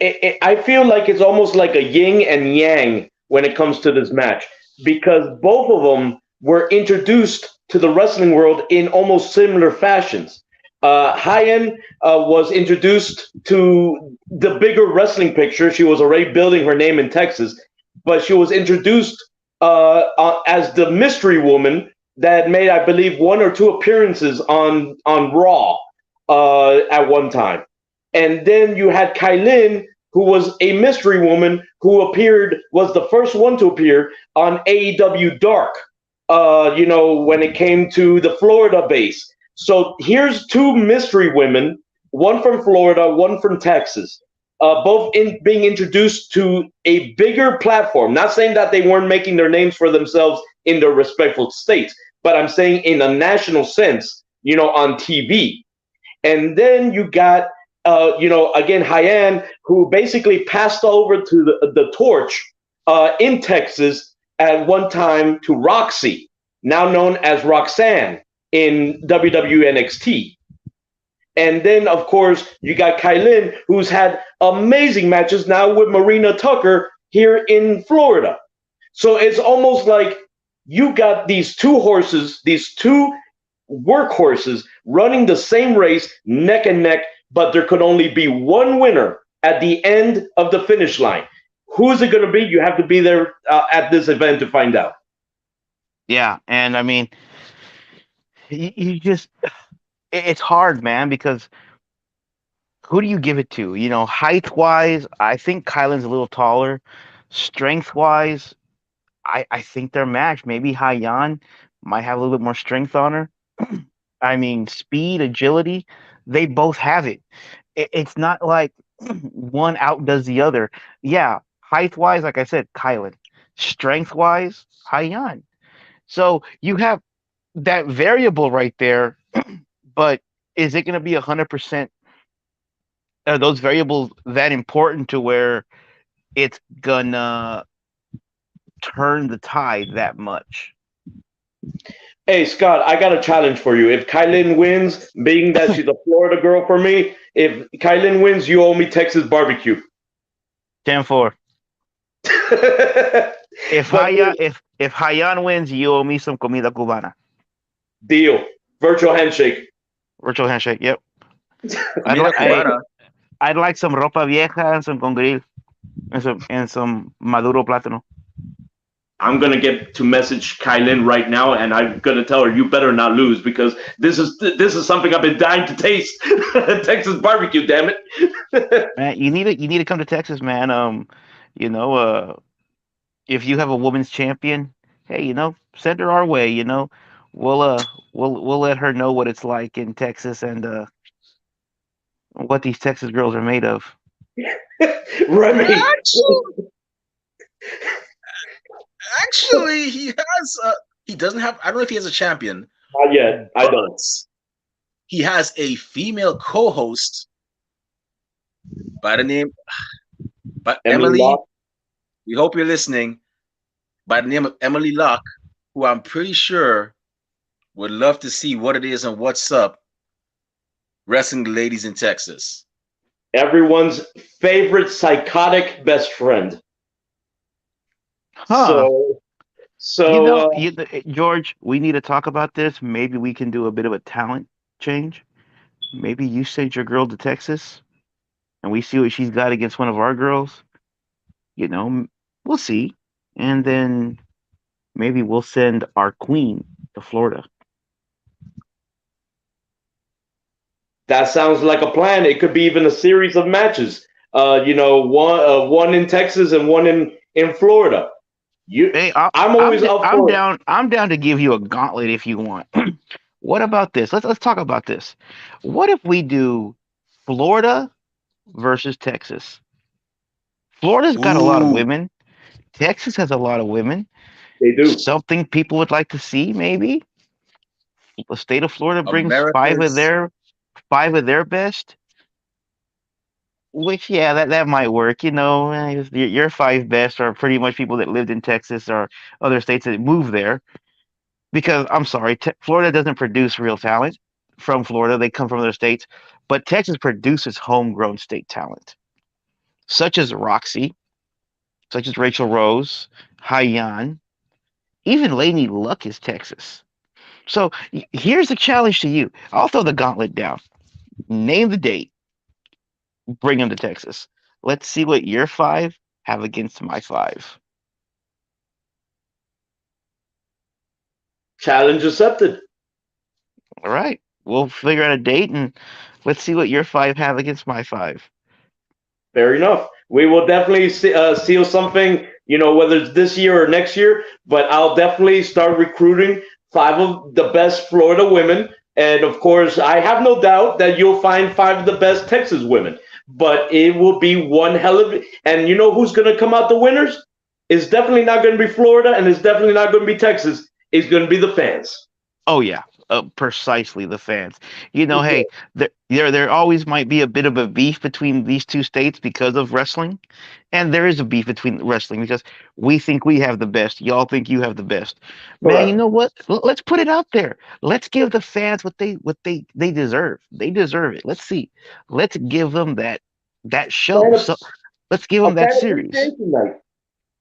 I feel like it's almost like a yin and yang when it comes to this match because both of them were introduced to the wrestling world in almost similar fashions. Hyen was introduced to the bigger wrestling picture. She was already building her name in Texas, but she was introduced as the mystery woman that made, I believe, one or two appearances on Raw at one time. And then you had Kylene, who was a mystery woman who was the first one to appear on AEW Dark, when it came to the Florida base. So here's two mystery women, one from Florida, one from Texas, both being introduced to a bigger platform. Not saying that they weren't making their names for themselves in their respectful states, but I'm saying in a national sense, on TV. And then you got again, Hyen, who basically passed over to the torch in Texas at one time to Roxy, now known as Roxanne in WWE NXT. And then, of course, you got Kylene, who's had amazing matches now with Marina Tucker here in Florida. So it's almost like you got these two horses, these two workhorses running the same race neck and neck, but there could only be one winner at the end of the finish line. Who is it going to be? You have to be there at this event to find out. Yeah, and I mean, you just it's hard, man, because who do you give it to? Height wise, I think Kylan's a little taller. Strength wise, I think they're matched. Maybe Hyan might have a little bit more strength on her. I mean, speed, agility, they both have it. It's not like one outdoes the other. Yeah, height wise, like I said, Kylan. Strength wise, Hyan. So you have that variable right there, but is it going to be 100%? Are those variables that important to where it's gonna turn the tide that much? Hey, Scott, I got a challenge for you. If Kylene wins, being that she's a Florida girl for me, if Kylene wins, you owe me Texas barbecue. 10-4. If Hyan wins, you owe me some comida cubana. Deal. Virtual handshake. Virtual handshake. Yep. Comida cubana. I'd like some ropa vieja and some con grill and some maduro plátano. I'm gonna get to message Kylene right now, and I'm gonna tell her you better not lose because this is something I've been dying to taste. Texas barbecue, damn it! Man, you need to come to Texas, man. If you have a women's champion, hey, send her our way. We'll let her know what it's like in Texas and what these Texas girls are made of. Remy. Actually, he doesn't have. I don't know if he has a champion. Not yet. I don't. He has a female co-host by the name, but Emily. Locke. We hope you're listening. By the name of Emily Locke, who I'm pretty sure would love to see what it is and what's up wrestling the ladies in Texas. Everyone's favorite psychotic best friend. Huh. So George, we need to talk about this. Maybe we can do a bit of a talent change. Maybe you send your girl to Texas, and we see what she's got against one of our girls. We'll see, and then maybe we'll send our queen to Florida. that sounds like a plan. It could be even a series of matches. One in Texas and one in Florida. I'm always up for it. I'm down to give you a gauntlet if you want. What about this? Let's talk about this. What if we do Florida versus Texas? Florida's got a lot of women. Texas has a lot of women. They do. Something people would like to see, maybe. The state of Florida brings five of their best. Which, yeah, that might work. Your five best are pretty much people that lived in Texas or other states that moved there. Because I'm sorry, Florida doesn't produce real talent from Florida. They come from other states, but Texas produces homegrown state talent, such as Roxy, such as Rachel Rose, Hyan, even Lainey Luck is Texas. So here's the challenge to you. I'll throw the gauntlet down. Name the date. Bring them to Texas. Let's see what your five have against my five. Challenge accepted. All right. We'll figure out a date and let's see what your five have against my five. Fair enough. We will definitely seal something, whether it's this year or next year, but I'll definitely start recruiting 5 of the best Florida women. And of course, I have no doubt that you'll find 5 of the best Texas women, but it will be one hell of it. And you know who's going to come out the winners? It's definitely not going to be Florida, and it's definitely not going to be Texas. It's going to be the fans. Oh yeah, precisely the fans. Hey, there always might be a bit of a beef between these two states because of wrestling, and there is a beef between wrestling because we think we have the best, y'all think you have the best. Man, you know what? Let's put it out there. Let's give the fans what they deserve. They deserve it. Let's see. Let's give them that show. So let's give them that series.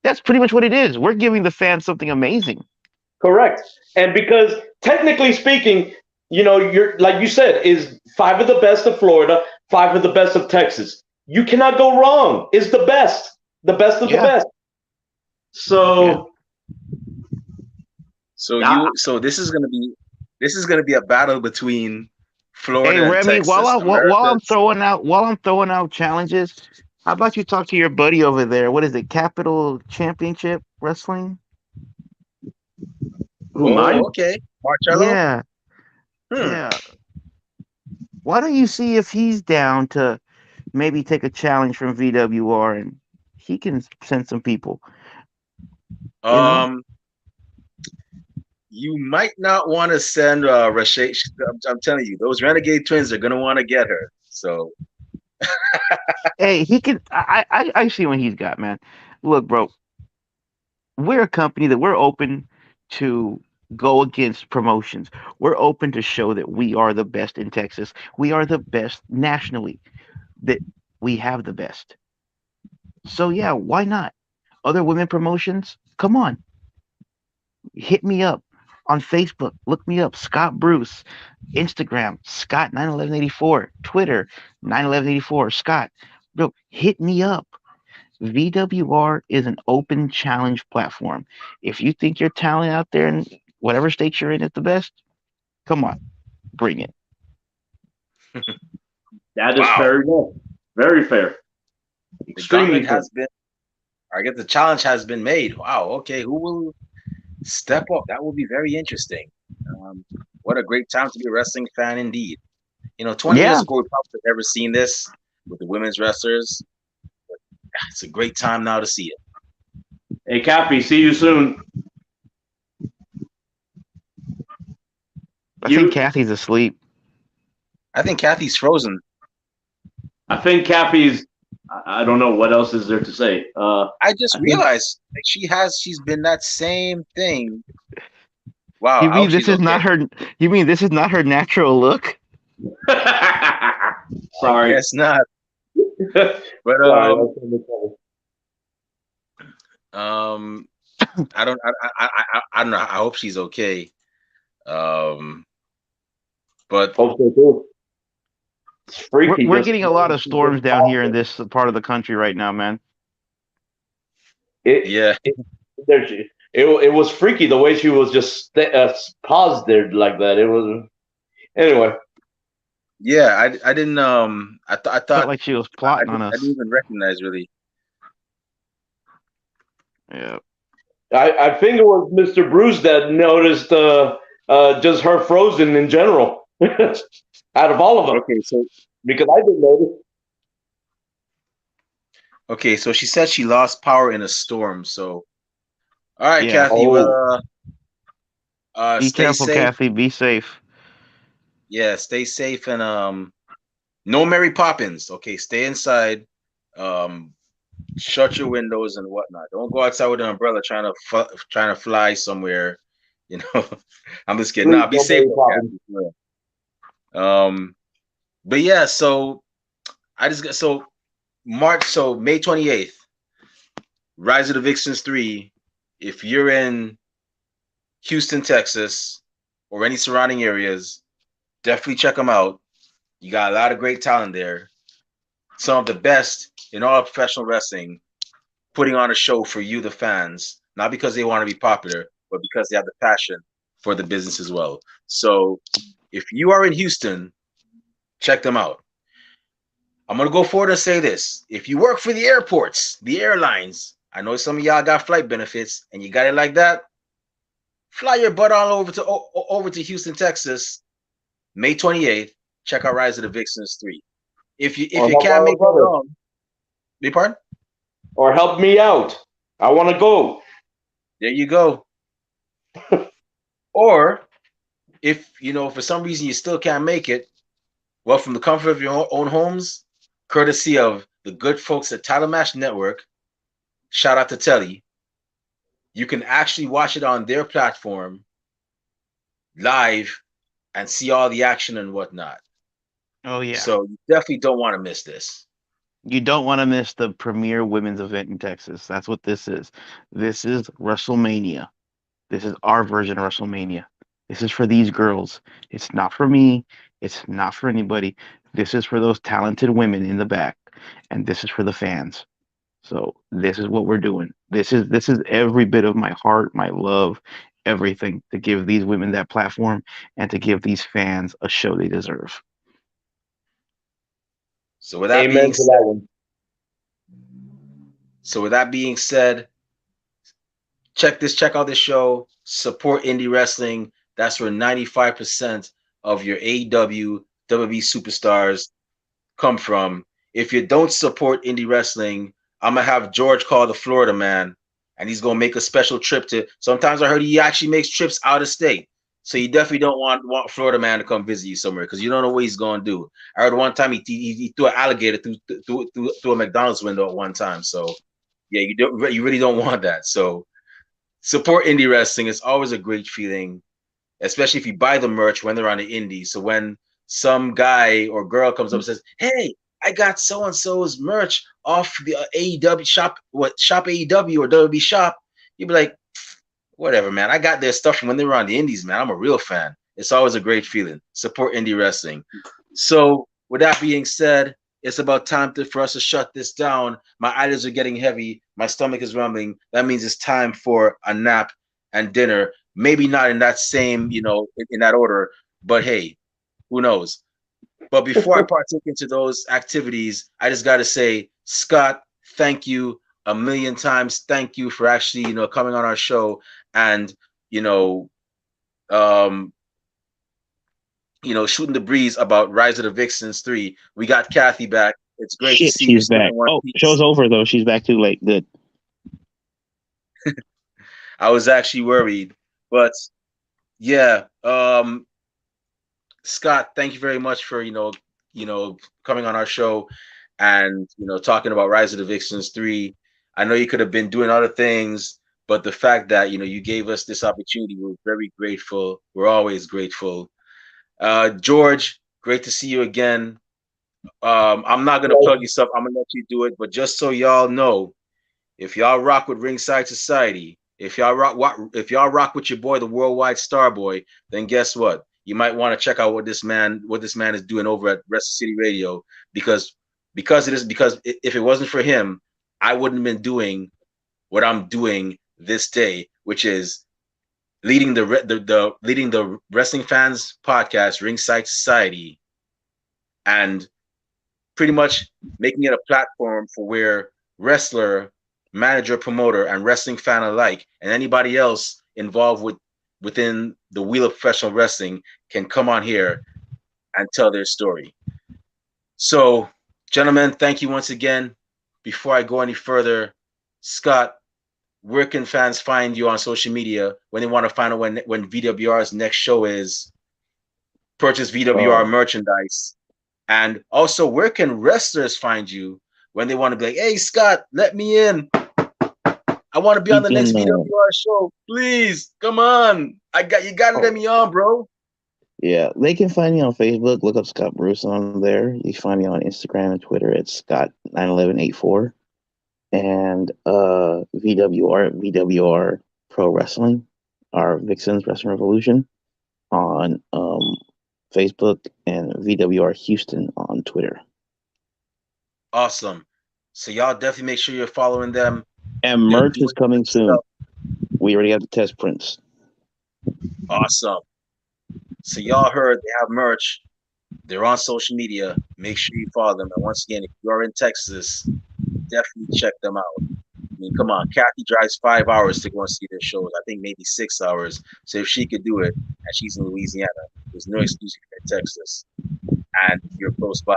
That's pretty much what it is. We're giving the fans something amazing. Correct. And because technically speaking, you're like you said, is 5 of the best of Florida, 5 of the best of Texas. You cannot go wrong. It's the best of the best. So, so this is gonna be a battle between Florida and Remy, Texas. while I'm throwing out challenges, how about you talk to your buddy over there? What is it? Capital Championship Wrestling? Okay. Marcello? Yeah. Yeah. Why don't you see if he's down to maybe take a challenge from VWR and he can send some people? You might not want to send Rashid. I'm telling you, those Renegade twins are gonna want to get her. So hey, he can I see what he's got, man. Look, bro, we're a company that we're open to go against promotions. We're open to show that we are the best in Texas. We are the best nationally. That we have the best. So yeah, why not? Other women promotions? Come on. Hit me up on Facebook. Look me up, Scott Bruce. Instagram, Scott 91184. Twitter, 91184. Scott. Bro, hit me up. VWR is an open challenge platform. If you think your talent out there in whatever state you're in is the best, come on, bring it. That is fair enough. Very fair. Extremely the challenge has been made. Wow. Okay. Who will step up? That will be very interesting. What a great time to be a wrestling fan indeed. 20 years ago, we probably have never seen this with the women's wrestlers. But it's a great time now to see it. Hey, Cappy, see you soon. I think Kathy's asleep. I think Kathy's frozen. I think Cappy's. I don't know what else is there to say. I just realized that she's been that same thing. Wow. You mean this is not her? You mean this is not her natural look? Sorry, it's not. But I don't know. I hope she's okay. But hope so too. It's freaky. We're getting a lot of storms down here in this part of the country right now, man. It was freaky the way she was just paused there like that. It was anyway. Yeah, I didn't. I thought felt like she was plotting on us. I didn't even recognize really. Yeah. I think it was Mr. Bruce that noticed just her frozen in general. Out of all of them. Okay, so because I didn't notice. Okay, so she said she lost power in a storm. So, all right, Kathy. Well, be careful, safe. Kathy. Be safe. Yeah, stay safe and No Mary Poppins. Okay, stay inside. Shut your windows and whatnot. Don't go outside with an umbrella trying to fly somewhere. You know, I'm just kidding. Please Nah, be don't safe Mary though, Poppins. Kathy. But yeah, so I just got so May 28th, Rise of the Vixens 3. If you're in Houston, Texas, or any surrounding areas, definitely check them out. You got a lot of great talent there. Some of the best in all of professional wrestling, putting on a show for you, the fans, not because they want to be popular, but because they have the passion for the business as well. So if you are in Houston, check them out. I'm going to go forward and say this. If you work for the airports, the airlines, I know some of y'all got flight benefits and you got it like that, fly your butt on over to Houston, Texas, May 28th. Check out Rise of the Vixens 3. If you Or help can't our make it brother. along, be pardon? Or help me out. I want to go. There you go. Or if for some reason you still can't make it, well, from the comfort of your own homes, courtesy of the good folks at Title Match Network, shout out to Telly, you can actually watch it on their platform live and see all the action and whatnot. Oh yeah. So you definitely don't want to miss this. You don't want to miss the premier women's event in Texas. That's what this is. This is WrestleMania. This is our version of WrestleMania. This is for these girls. It's not for me. It's not for anybody. This is for those talented women in the back, and this is for the fans. So this is what we're doing. This is every bit of my heart, my love, everything to give these women that platform and to give these fans a show they deserve. So with that Amen being to that said, one. check out this show, support indie wrestling. That's where 95% of your AEW, WWE superstars come from. If you don't support indie wrestling, I'm gonna have George call the Florida man, and he's gonna make a special trip to. Sometimes I heard he actually makes trips out of state, so you definitely don't want Florida man to come visit you somewhere because you don't know what he's gonna do. I heard one time he threw an alligator through a McDonald's window at one time. So yeah, you really don't want that. So support indie wrestling. It's always a great feeling, especially if you buy the merch when they're on the indie. So when some guy or girl comes up and says, "Hey, I got so and so's merch off the AEW shop, shop AEW or WWE shop," you'd be like, "Whatever, man. I got their stuff from when they were on the indies, man. I'm a real fan." It's always a great feeling. Support indie wrestling. So with that being said, it's about time for us to shut this down. My eyelids are getting heavy. My stomach is rumbling. That means it's time for a nap and dinner. Maybe not in that same, in that order, but hey, who knows? But before I partake into those activities, I just got to say, Scott, thank you a million times. Thank you for actually, coming on our show and, um, shooting the breeze about Rise of the Vixens 3. We got Kathy back. It's great to Shit, see you she's still back. in one Oh, piece. show's over though. She's back too late. Good. I was actually worried, but yeah. Scott, thank you very much for coming on our show and talking about Rise of the Vixens 3. I know you could have been doing other things, but the fact that you gave us this opportunity, we're very grateful. We're always grateful. George, great to see you again. I'm not gonna plug you stuff. I'm gonna let you do it, but just so y'all know, if y'all rock with Ringside Society, if y'all rock with your boy, the Worldwide Star Boy, then guess what? You might want to check out what this man is doing over at Wrestle City Radio because if it wasn't for him, I wouldn't have been doing what I'm doing this day, which is leading the wrestling fans podcast, Ringside Society, and pretty much making it a platform for where wrestler, manager, promoter, and wrestling fan alike, and anybody else involved within the wheel of professional wrestling can come on here and tell their story. So, gentlemen, thank you once again. Before I go any further, Scott, where can fans find you on social media when they want to find out when VWR's next show is? Purchase VWR merchandise. And also, where can wrestlers find you when they want to be like, hey, Scott, let me in. I want to be You on the can next VWR show. Please, come on. You got to let oh me on, bro. yeah, they can find me on Facebook. Look up Scott Bruce on there. You can find me on Instagram and Twitter at Scott91184 and VWR Pro Wrestling, our Vixens Wrestling Revolution on Facebook and VWR Houston on Twitter. Awesome. So y'all definitely make sure you're following them. And They're merch is doing coming good soon. stuff. We already have the test prints. Awesome. So y'all heard they have merch. They're on social media. Make sure you follow them. And once again, if you're in Texas, definitely check them out. I mean, come on. Kathy drives 5 hours to go and see their shows. I think maybe 6 hours. So if she could do it, and she's in Louisiana, there's no excuse if you're in Texas and you're close by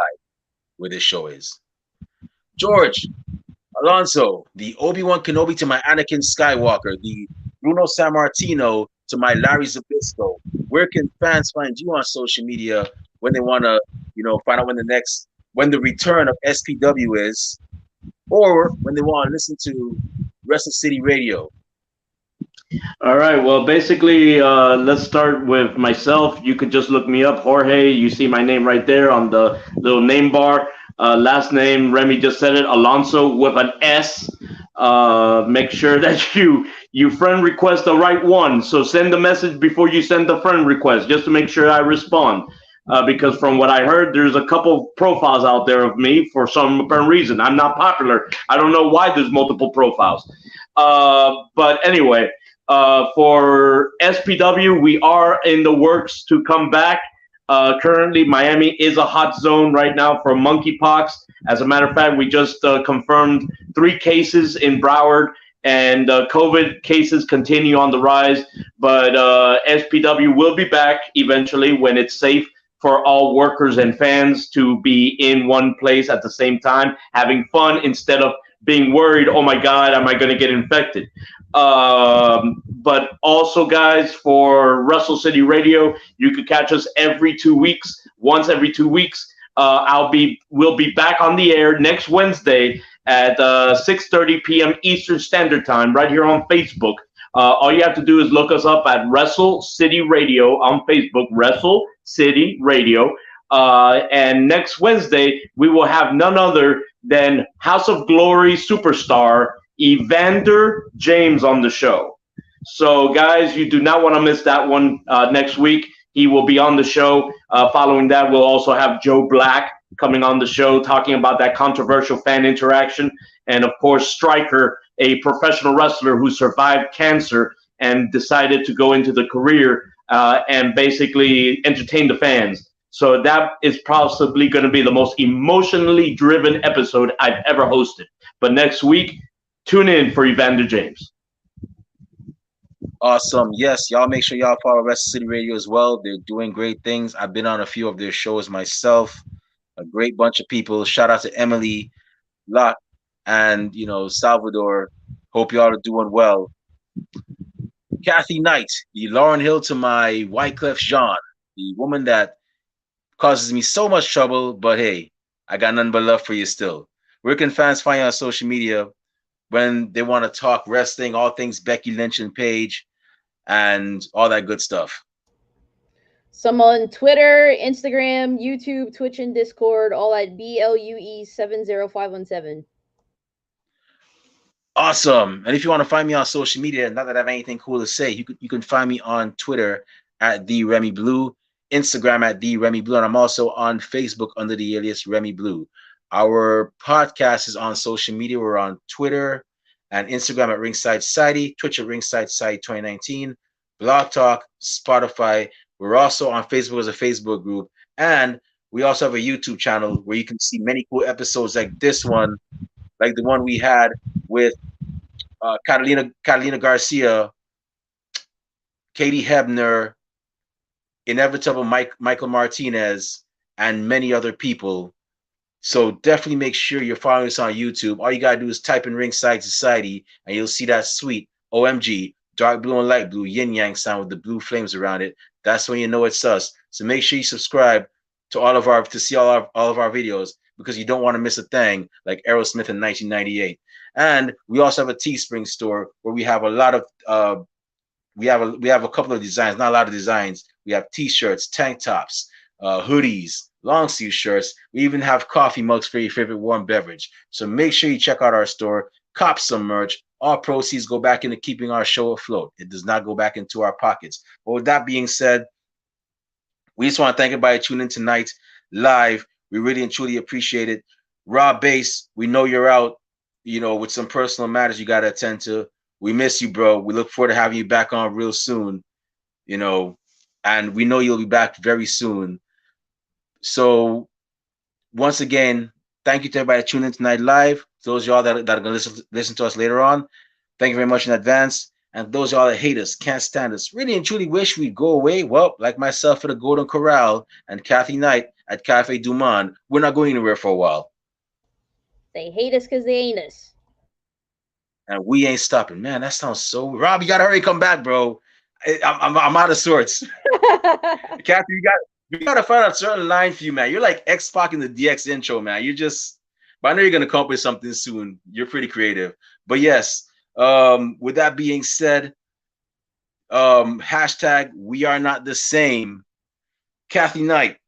where this show is. George, Alonso, the Obi-Wan Kenobi to my Anakin Skywalker, the Bruno Sammartino to my Larry Zabisco. Where can fans find you on social media when they want to, find out when the return of SPW is, or when they want to listen to Wrestle City Radio? All right. Well, basically, let's start with myself. You could just look me up, Jorge. You see my name right there on the little name bar. Last name, Remy just said it, Alonso with an S. Make sure that you friend request the right one. So send the message before you send the friend request, just to make sure I respond. Because from what I heard, there's a couple profiles out there of me for some apparent reason. I'm not popular. I don't know why there's multiple profiles. But anyway. For SPW, we are in the works to come back. Currently, Miami is a hot zone right now for monkeypox. As a matter of fact, we just confirmed 3 cases in Broward, and COVID cases continue on the rise. But SPW will be back eventually when it's safe for all workers and fans to be in one place at the same time, having fun instead of being worried, oh my God, am I going to get infected? But also, guys, for Wrestle City Radio, you could catch us every 2 weeks, once every 2 weeks. We'll be back on the air next Wednesday at 6:30 p.m. Eastern Standard Time, right here on Facebook. All you have to do is look us up at Wrestle City Radio on Facebook, Wrestle City Radio. And next Wednesday, we will have none other than House of Glory superstar Evander James on the show. So, guys, you do not want to miss that one next week. He will be on the show. Following that, we'll also have Joe Black coming on the show talking about that controversial fan interaction. And, of course, Stryker, a professional wrestler who survived cancer and decided to go into the career and basically entertain the fans. So that is possibly going to be the most emotionally driven episode I've ever hosted. But next week, tune in for Evander James. Awesome. Yes, y'all make sure y'all follow Wrestle City Radio as well. They're doing great things. I've been on a few of their shows myself. A great bunch of people. Shout out to Emily, Locke, and Salvador. Hope y'all are doing well. Kathy Knight, the Lauren Hill to my Wyclef Jean, the woman that causes me so much trouble, but hey, I got nothing but love for you still. Where can fans find you on social media when they want to talk wrestling, all things Becky Lynch and Paige, and all that good stuff? Some on Twitter, Instagram, YouTube, Twitch, and Discord, all at BLUE70517. Awesome. And if you want to find me on social media, not that I have anything cool to say, you can find me on Twitter at the Remy Blue, Instagram at the Remy Blue, and I'm also on Facebook under the alias Remy Blue. Our podcast is on social media. We're on Twitter and Instagram at Ringside Society, Twitch at Ringside Society 2019, Blog Talk, Spotify. We're also on Facebook as a Facebook group, and we also have a YouTube channel where you can see many cool episodes like this one, like the one we had with Catalina Garcia, Katie Hebner, Inevitable Michael Martinez, and many other people. So definitely make sure you're following us on YouTube. All you gotta do is type in Ringside Society, and you'll see that sweet OMG dark blue and light blue yin yang sound with the blue flames around it. That's when you know it's us. So make sure you subscribe to see all of our videos, because you don't want to miss a thing like Aerosmith in 1998. And we also have a Teespring store where we have a lot of we have a couple of designs, not a lot of designs. We have t-shirts, tank tops, hoodies, long sleeve shirts. We even have coffee mugs for your favorite warm beverage. So make sure you check out our store, cop some merch. All proceeds go back into keeping our show afloat. It does not go back into our pockets. But with that being said, we just want to thank everybody tuning in tonight live. We really and truly appreciate it. Rob Bass, we know you're out, with some personal matters you got to attend to. We miss you, bro. We look forward to having you back on real soon, and we know you'll be back very soon. So once again, thank you to everybody tuning in tonight live. Those of y'all that are going to listen to us later on, thank you very much in advance. And those of y'all that hate us, can't stand us, really and truly wish we'd go away, well, like myself at the Golden Corral and Kathy Knight at Cafe Du Monde, we're not going anywhere for a while. They hate us because they ain't us. And we ain't stopping. Man, that sounds so... Rob, you got to hurry come back, bro. I'm out of sorts. Kathy, we got to find a certain line for you, man. You're like X-Pac in the DX intro, man. You're just... But I know you're going to come up with something soon. You're pretty creative. But yes, with that being said, hashtag we are not the same. Kathy Knight,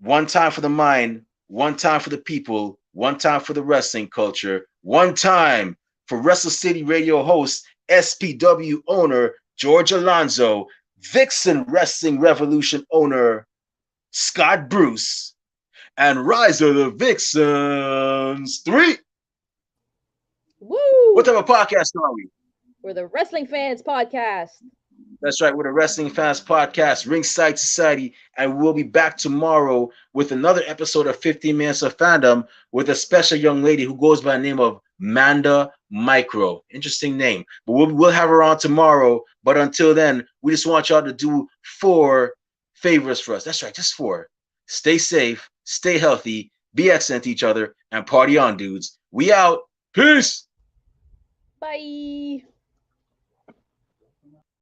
one time for the mind, one time for the people, one time for the wrestling culture, one time for Wrestle City Radio host, SPW owner George Alonso, Vixen Wrestling Revolution owner Scott Bruce, and Rise of the Vixens 3. Woo! What type of podcast are we? We're the Wrestling Fans Podcast. That's right, we're the Wrestling Fans Podcast, Ringside Society, and we'll be back tomorrow with another episode of 15 Minutes of Fandom with a special young lady who goes by the name of Manda Micro. Interesting name. But we'll have her on tomorrow. But until then, we just want y'all to do 4 favors for us. That's right, just 4. Stay safe, stay healthy, be excellent to each other, and party on, dudes. We out. Peace. Bye.